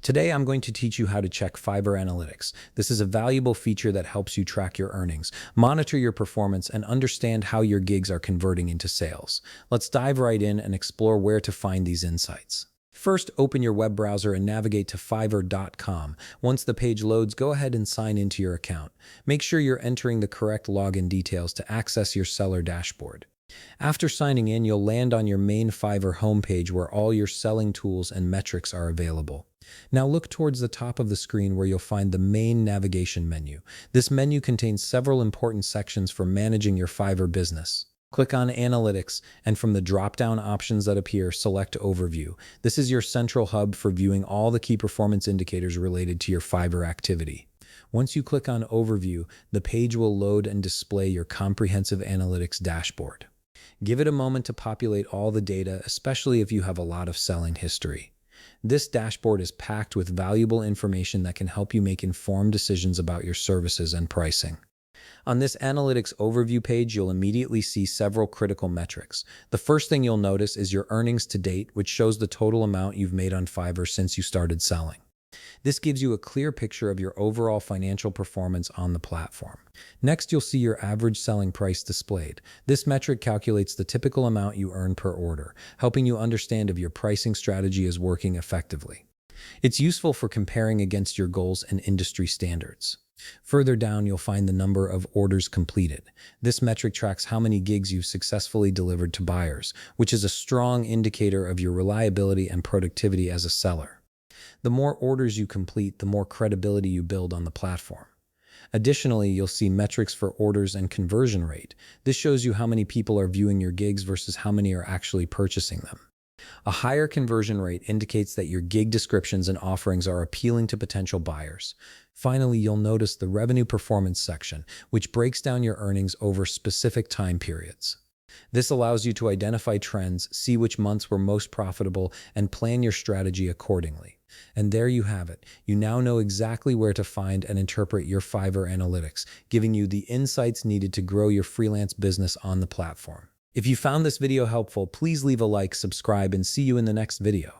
Today, I'm going to teach you how to check Fiverr Analytics. This is a valuable feature that helps you track your earnings, monitor your performance, and understand how your gigs are converting into sales. Let's dive right in and explore where to find these insights. First, open your web browser and navigate to Fiverr.com. Once the page loads, go ahead and sign into your account. Make sure you're entering the correct login details to access your seller dashboard. After signing in, you'll land on your main Fiverr homepage where all your selling tools and metrics are available. Now look towards the top of the screen where you'll find the main navigation menu. This menu contains several important sections for managing your Fiverr business. Click on Analytics, and from the drop-down options that appear, select Overview. This is your central hub for viewing all the key performance indicators related to your Fiverr activity. Once you click on Overview, the page will load and display your comprehensive analytics dashboard. Give it a moment to populate all the data, especially if you have a lot of selling history. This dashboard is packed with valuable information that can help you make informed decisions about your services and pricing. On this analytics overview page, you'll immediately see several critical metrics. The first thing you'll notice is your earnings to date, which shows the total amount you've made on Fiverr since you started selling. This gives you a clear picture of your overall financial performance on the platform. Next, you'll see your average selling price displayed. This metric calculates the typical amount you earn per order, helping you understand if your pricing strategy is working effectively. It's useful for comparing against your goals and industry standards. Further down, you'll find the number of orders completed. This metric tracks how many gigs you've successfully delivered to buyers, which is a strong indicator of your reliability and productivity as a seller. The more orders you complete, the more credibility you build on the platform. Additionally, you'll see metrics for orders and conversion rate. This shows you how many people are viewing your gigs versus how many are actually purchasing them. A higher conversion rate indicates that your gig descriptions and offerings are appealing to potential buyers. Finally, you'll notice the revenue performance section, which breaks down your earnings over specific time periods. This allows you to identify trends, see which months were most profitable, and plan your strategy accordingly. And there you have it. You now know exactly where to find and interpret your Fiverr analytics, giving you the insights needed to grow your freelance business on the platform. If you found this video helpful, please leave a like, subscribe, and see you in the next video.